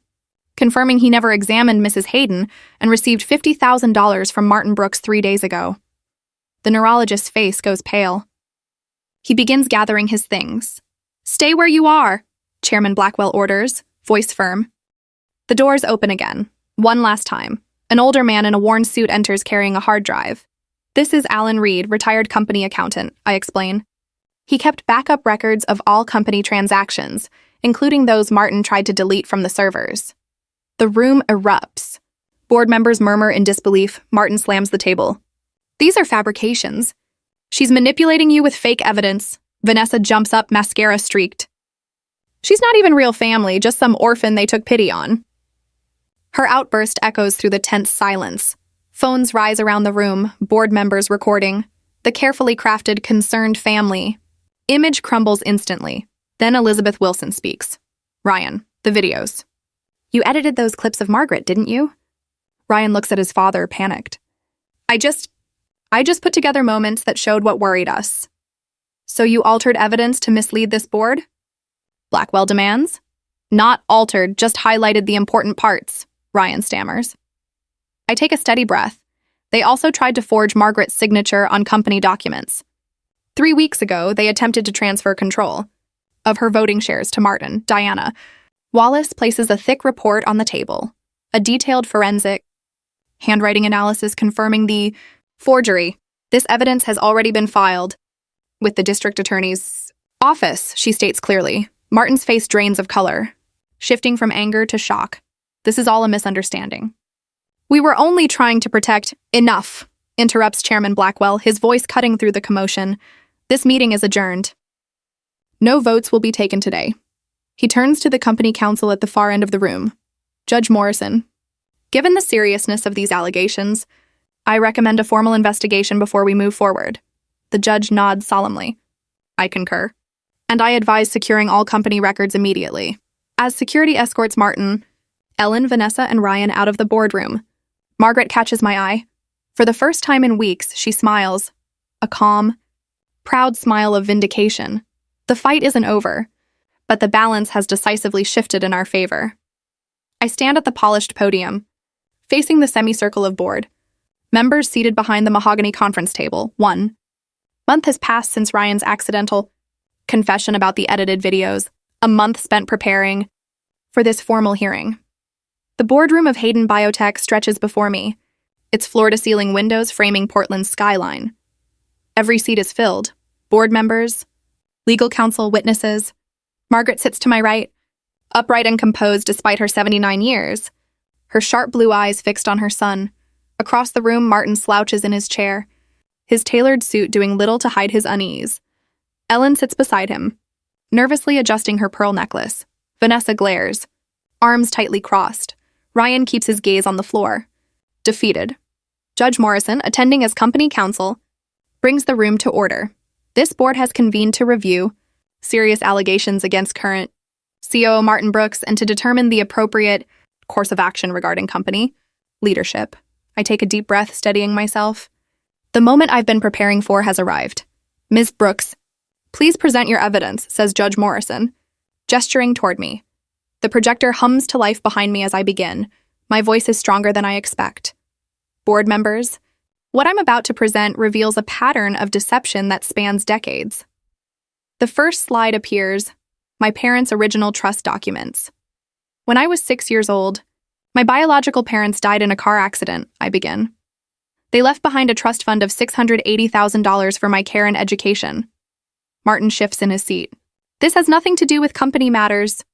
confirming he never examined Mrs. Hayden and received $50,000 from Martin Brooks 3 days ago. The neurologist's face goes pale. He begins gathering his things. "Stay where you are," Chairman Blackwell orders, voice firm. The doors open again. One last time. An older man in a worn suit enters carrying a hard drive. "This is Alan Reed, retired company accountant," I explain. He kept backup records of all company transactions, including those Martin tried to delete from the servers. The room erupts. Board members murmur in disbelief. Martin slams the table. "These are fabrications. She's manipulating you with fake evidence." Vanessa jumps up, mascara streaked. "She's not even real family, just some orphan they took pity on." Her outburst echoes through the tense silence. Phones rise around the room, board members recording. The carefully crafted, concerned family. Image crumbles instantly. Then Elizabeth Wilson speaks. "Ryan, the videos. You edited those clips of Margaret, didn't you?" Ryan looks at his father, panicked. I just put together moments that showed what worried us." "So you altered evidence to mislead this board?" Blackwell demands. Not altered, just highlighted the important parts, Ryan stammers. I take a steady breath. They also tried to forge Margaret's signature on company documents. 3 weeks ago, they attempted to transfer control of her voting shares to Martin, Diana. Wallace places a thick report on the table, a detailed forensic handwriting analysis confirming the forgery. This evidence has already been filed with the district attorney's office, she states clearly. Martin's face drains of color, shifting from anger to shock. This is all a misunderstanding. We were only trying to protect. Enough, interrupts Chairman Blackwell, his voice cutting through the commotion. This meeting is adjourned. No votes will be taken today. He turns to the company counsel at the far end of the room. Judge Morrison. Given the seriousness of these allegations, I recommend a formal investigation before we move forward. The judge nods solemnly. I concur. And I advise securing all company records immediately. As security escorts Martin, Ellen, Vanessa, and Ryan out of the boardroom, Margaret catches my eye. For the first time in weeks, she smiles. A calm, proud smile of vindication. The fight isn't over, but the balance has decisively shifted in our favor. I stand at the polished podium, facing the semicircle of board. Members seated behind the mahogany conference table. 1 month has passed since Ryan's accidental confession about the edited videos. A month spent preparing for this formal hearing. The boardroom of Hayden Biotech stretches before me, its floor-to-ceiling windows framing Portland's skyline. Every seat is filled. Board members, legal counsel, witnesses. Margaret sits to my right, upright and composed despite her 79 years, her sharp blue eyes fixed on her son. Across the room, Martin slouches in his chair, his tailored suit doing little to hide his unease. Ellen sits beside him, nervously adjusting her pearl necklace. Vanessa glares, arms tightly crossed. Ryan keeps his gaze on the floor, defeated. Judge Morrison, attending as company counsel, brings the room to order. This board has convened to review serious allegations against current COO Martin Brooks and to determine the appropriate course of action regarding company leadership. I take a deep breath, steadying myself. The moment I've been preparing for has arrived. Ms. Brooks, please present your evidence, says Judge Morrison, gesturing toward me. The projector hums to life behind me as I begin. My voice is stronger than I expect. Board members, what I'm about to present reveals a pattern of deception that spans decades. The first slide appears, my parents' original trust documents. When I was 6 years old, my biological parents died in a car accident, I begin. They left behind a trust fund of $680,000 for my care and education. Martin shifts in his seat. This has nothing to do with company matters.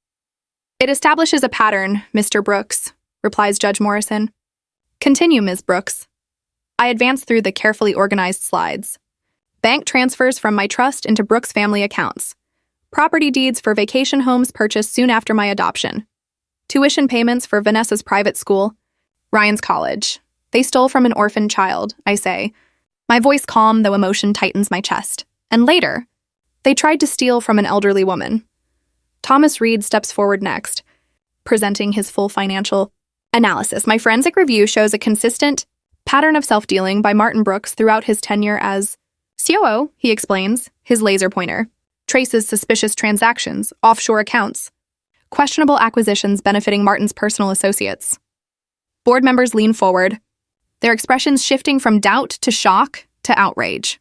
It establishes a pattern, Mr. Brooks, replies Judge Morrison. Continue, Ms. Brooks. I advance through the carefully organized slides. Bank transfers from my trust into Brooks family accounts. Property deeds for vacation homes purchased soon after my adoption. Tuition payments for Vanessa's private school, Ryan's college. They stole from an orphaned child, I say. My voice calm, though emotion tightens my chest. And later, they tried to steal from an elderly woman. Thomas Reed steps forward next, presenting his full financial analysis. My forensic review shows a consistent pattern of self-dealing by Martin Brooks throughout his tenure as COO, he explains, his laser pointer, traces suspicious transactions, offshore accounts, questionable acquisitions benefiting Martin's personal associates. Board members lean forward, their expressions shifting from doubt to shock to outrage.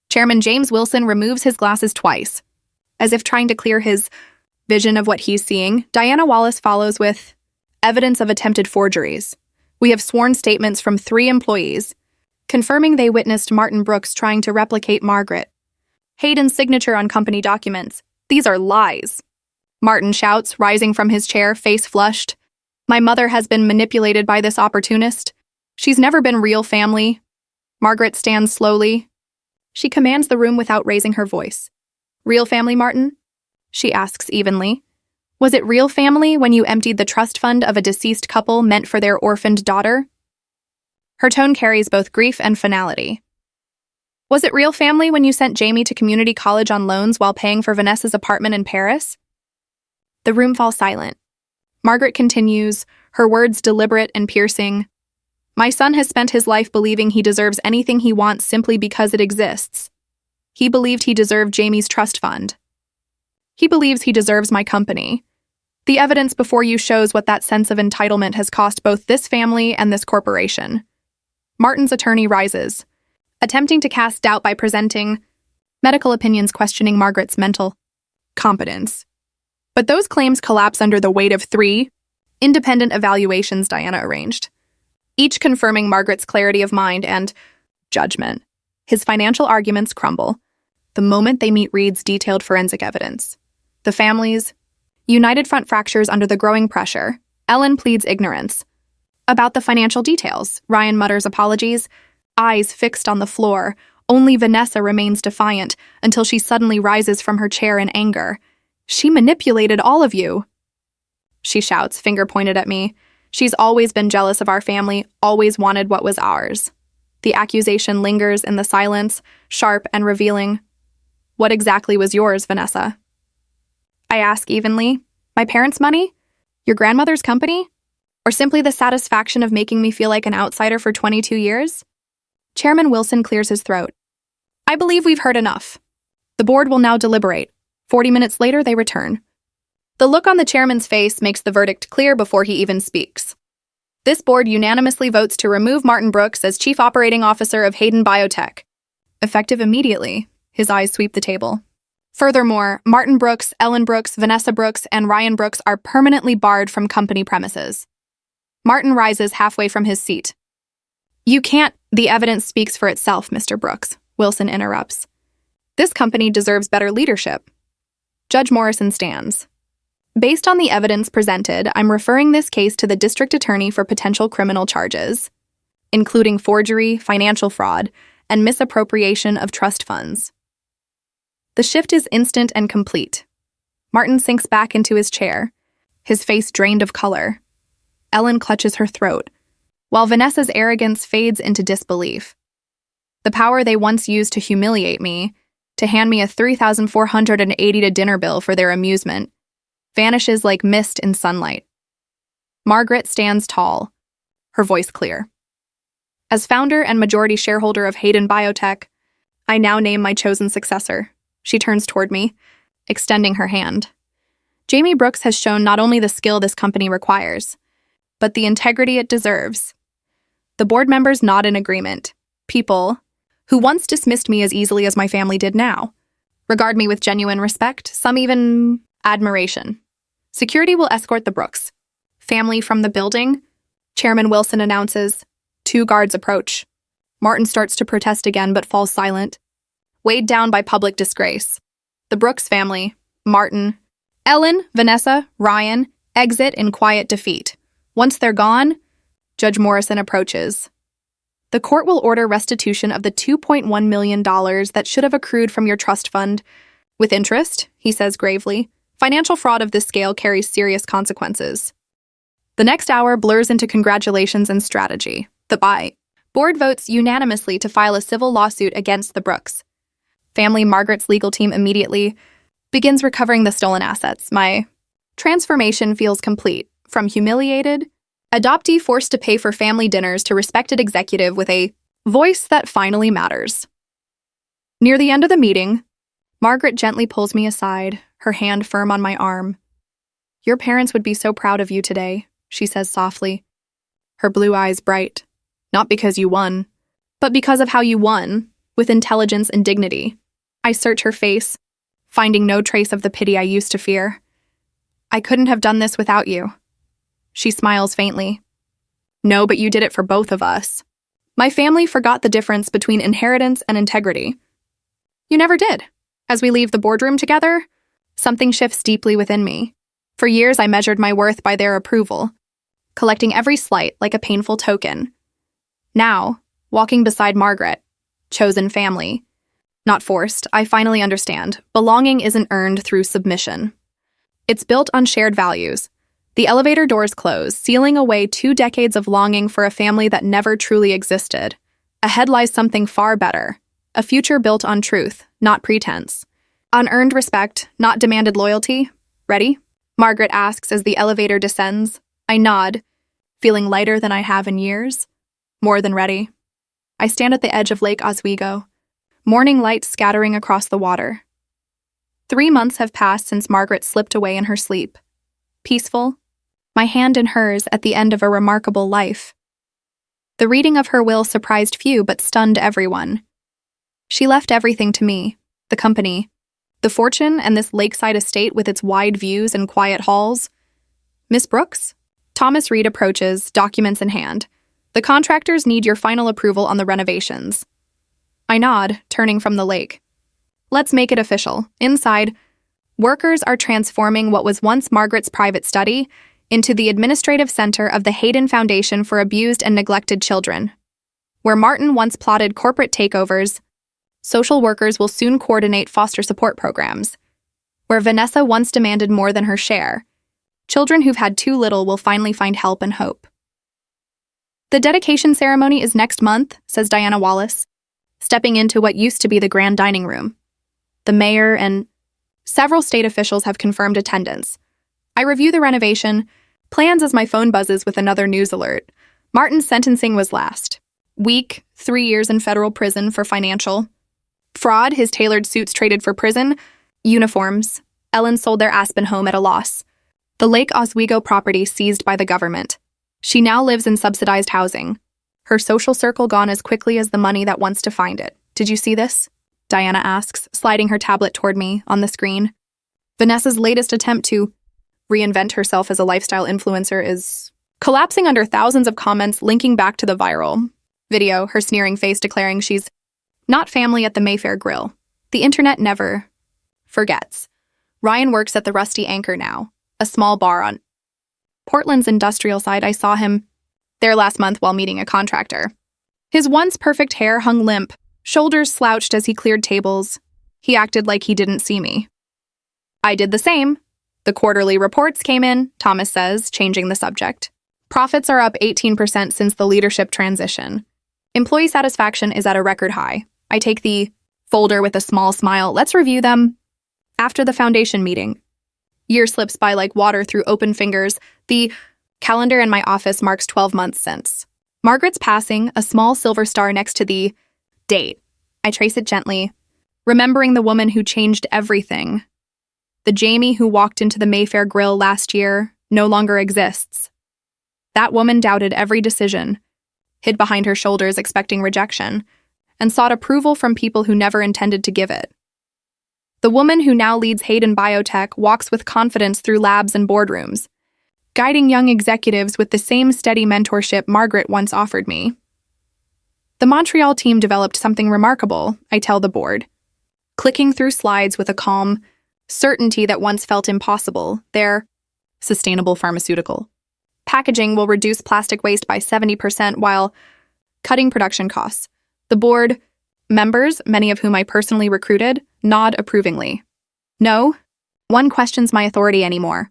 Chairman James Wilson removes his glasses twice, as if trying to clear his vision of what he's seeing. Diana Wallace follows with evidence of attempted forgeries. We have sworn statements from 3 employees, confirming they witnessed Martin Brooks trying to replicate Margaret Hayden's signature on company documents. These are lies. Martin shouts, rising from his chair, face flushed. My mother has been manipulated by this opportunist. She's never been real family. Margaret stands slowly. She commands the room without raising her voice. Real family, Martin? She asks evenly. Was it real family when you emptied the trust fund of a deceased couple meant for their orphaned daughter? Her tone carries both grief and finality. Was it real family when you sent Jamie to community college on loans while paying for Vanessa's apartment in Paris? The room falls silent. Margaret continues, her words deliberate and piercing. My son has spent his life believing he deserves anything he wants simply because it exists. He believed he deserved Jamie's trust fund. He believes he deserves my company. The evidence before you shows what that sense of entitlement has cost both this family and this corporation. Martin's attorney rises, attempting to cast doubt by presenting medical opinions questioning Margaret's mental competence. But those claims collapse under the weight of 3 independent evaluations Diana arranged, each confirming Margaret's clarity of mind and judgment. His financial arguments crumble the moment they meet Reed's detailed forensic evidence. The family's united front fractures under the growing pressure. Ellen pleads ignorance about the financial details. Ryan mutters apologies, eyes fixed on the floor. Only Vanessa remains defiant until she suddenly rises from her chair in anger. "She manipulated all of you," she shouts, finger pointed at me. "She's always been jealous of our family, always wanted what was ours." The accusation lingers in the silence, sharp and revealing. "What exactly was yours, Vanessa?" I ask evenly. "My parents' money? Your grandmother's company? Or simply the satisfaction of making me feel like an outsider for 22 years? Chairman Wilson clears his throat. "I believe we've heard enough. The board will now deliberate." 40 minutes later, they return. The look on the chairman's face makes the verdict clear before he even speaks. This board unanimously votes to remove Martin Brooks as Chief Operating Officer of Hayden Biotech. Effective immediately, his eyes sweep the table. Furthermore, Martin Brooks, Ellen Brooks, Vanessa Brooks, and Ryan Brooks are permanently barred from company premises. Martin rises halfway from his seat. "You can't. The evidence speaks for itself, Mr. Brooks," Wilson interrupts. "This company deserves better leadership." Judge Morrison stands. "Based on the evidence presented, I'm referring this case to the district attorney for potential criminal charges, including forgery, financial fraud, and misappropriation of trust funds." The shift is instant and complete. Martin sinks back into his chair, his face drained of color. Ellen clutches her throat, while Vanessa's arrogance fades into disbelief. The power they once used to humiliate me, to hand me a $3,480 dinner bill for their amusement, vanishes like mist in sunlight. Margaret stands tall, her voice clear. "As founder and majority shareholder of Hayden Biotech, I now name my chosen successor." She turns toward me, extending her hand. "Jamie Brooks has shown not only the skill this company requires, but the integrity it deserves." The board members nod in agreement. People, who once dismissed me as easily as my family did now, regard me with genuine respect, some even admiration. Security will escort the Brooks family from the building. Chairman Wilson announces. 2 guards approach. Martin starts to protest again but falls silent, weighed down by public disgrace. The Brooks family, Martin, Ellen, Vanessa, Ryan, exit in quiet defeat. Once they're gone, Judge Morrison approaches. "The court will order restitution of the $2.1 million that should have accrued from your trust fund. With interest," he says gravely. "Financial fraud of this scale carries serious consequences." The next hour blurs into congratulations and strategy. The board votes unanimously to file a civil lawsuit against the Brooks family. Margaret's legal team immediately begins recovering the stolen assets. My transformation feels complete. From humiliated adoptee forced to pay for family dinners to respected executive with a voice that finally matters. Near the end of the meeting, Margaret gently pulls me aside, her hand firm on my arm. "Your parents would be so proud of you today," she says softly, her blue eyes bright. "Not because you won, but because of how you won, with intelligence and dignity." I search her face, finding no trace of the pity I used to fear. "I couldn't have done this without you." She smiles faintly. "No, but you did it for both of us. My family forgot the difference between inheritance and integrity. You never did." As we leave the boardroom together, something shifts deeply within me. For years, I measured my worth by their approval, collecting every slight like a painful token. Now, walking beside Margaret, chosen family, not forced, I finally understand. Belonging isn't earned through submission. It's built on shared values. The elevator doors close, sealing away 2 decades of longing for a family that never truly existed. Ahead lies something far better, a future built on truth, not pretense. Unearned respect, not demanded loyalty. "Ready?" Margaret asks as the elevator descends. I nod, feeling lighter than I have in years. More than ready. I stand at the edge of Lake Oswego, morning light scattering across the water. 3 months have passed since Margaret slipped away in her sleep. peaceful, my hand in hers at the end of a remarkable life. The reading of her will surprised few but stunned everyone. She left everything to me, the company, the fortune, and this lakeside estate with its wide views and quiet halls. Miss Brooks? Thomas Reed approaches, documents in hand. The contractors need your final approval on the renovations. I nod, turning from the lake. Let's make it official. Inside, workers are transforming what was once Margaret's private study into the administrative center of the Hayden Foundation for Abused and Neglected Children. Where Martin once plotted corporate takeovers, social workers will soon coordinate foster support programs. Where Vanessa once demanded more than her share, children who've had too little will finally find help and hope. The dedication ceremony is next month, says Diana Wallace, stepping into what used to be the grand dining room. The mayor and several state officials have confirmed attendance. I review the renovation plans as my phone buzzes with another news alert. Martin's sentencing was last week, 3 years in federal prison for financial fraud, his tailored suits traded for prison uniforms. Ellen sold their Aspen home at a loss. The Lake Oswego property seized by the government. She now lives in subsidized housing. Her social circle gone as quickly as the money that wants to find it. Did you see this? Diana asks, sliding her tablet toward me on the screen. Vanessa's latest attempt to reinvent herself as a lifestyle influencer is collapsing under thousands of comments linking back to the viral video, her sneering face declaring she's not family at the Mayfair Grill. The internet never forgets. Ryan works at the Rusty Anchor now, a small bar on Portland's industrial side. I saw him there last month while meeting a contractor. His once perfect hair hung limp, shoulders slouched as he cleared tables. He acted like he didn't see me. I did the same. The quarterly reports came in, Thomas says, changing the subject. Profits are up 18% since the leadership transition. Employee satisfaction is at a record high. I take the folder with a small smile. Let's review them. After the foundation meeting. Year slips by like water through open fingers. The calendar in my office marks 12 months since Margaret's passing, a small silver star next to the date. I trace it gently, remembering the woman who changed everything. The Jamie who walked into the Mayfair Grill last year no longer exists. That woman doubted every decision, hid behind her shoulders expecting rejection, and sought approval from people who never intended to give it. The woman who now leads Hayden Biotech walks with confidence through labs and boardrooms, guiding young executives with the same steady mentorship Margaret once offered me. The Montreal team developed something remarkable, I tell the board, clicking through slides with a calm certainty that once felt impossible. Their sustainable pharmaceutical packaging will reduce plastic waste by 70% while cutting production costs. The board members, many of whom I personally recruited, nod approvingly. No one questions my authority anymore.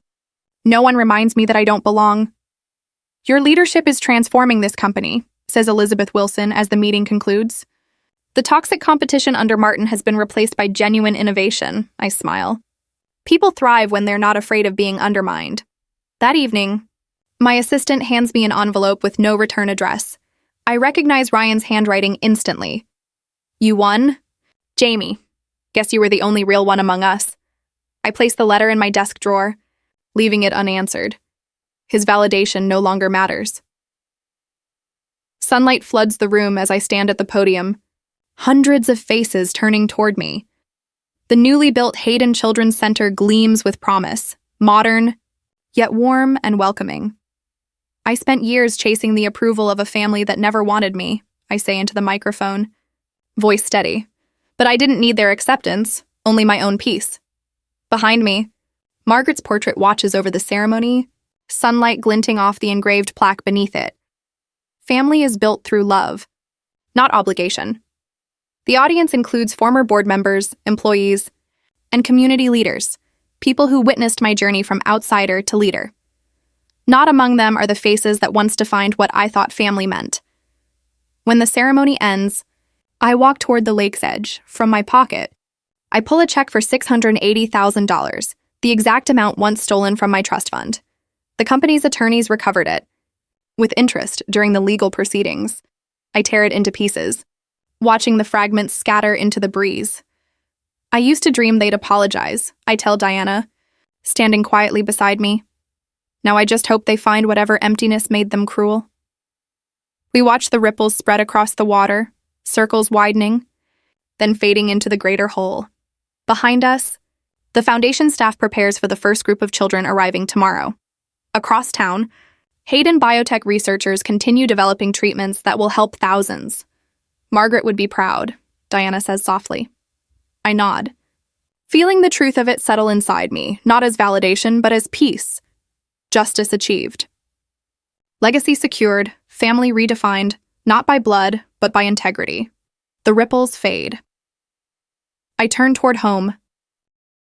No one reminds me that I don't belong. Your leadership is transforming this company, says Elizabeth Wilson as the meeting concludes. The toxic competition under Martin has been replaced by genuine innovation, I smile. People thrive when they're not afraid of being undermined. That evening, my assistant hands me an envelope with no return address. I recognize Ryan's handwriting instantly. You won? Jamie. Guess you were the only real one among us. I place the letter in my desk drawer, leaving it unanswered. His validation no longer matters. Sunlight floods the room as I stand at the podium, hundreds of faces turning toward me. The newly built Hayden Children's Center gleams with promise, modern, yet warm and welcoming. I spent years chasing the approval of a family that never wanted me, I say into the microphone, voice steady. But I didn't need their acceptance, only my own peace. Behind me, Margaret's portrait watches over the ceremony, sunlight glinting off the engraved plaque beneath it. Family is built through love, not obligation. The audience includes former board members, employees, and community leaders, people who witnessed my journey from outsider to leader. Not among them are the faces that once defined what I thought family meant. When the ceremony ends, I walk toward the lake's edge. From my pocket, I pull a check for $680,000, the exact amount once stolen from my trust fund. The company's attorneys recovered it, with interest during the legal proceedings. I tear it into pieces, watching the fragments scatter into the breeze. I used to dream they'd apologize, I tell Diana, standing quietly beside me. Now I just hope they find whatever emptiness made them cruel. We watch the ripples spread across the water, circles widening, then fading into the greater whole. Behind us, the foundation staff prepares for the first group of children arriving tomorrow. Across town, Hayden biotech researchers continue developing treatments that will help thousands. Margaret would be proud, Diana says softly. I nod, feeling the truth of it settle inside me, not as validation, but as peace. Justice achieved. Legacy secured, family redefined, not by blood, but by integrity. The ripples fade. I turn toward home,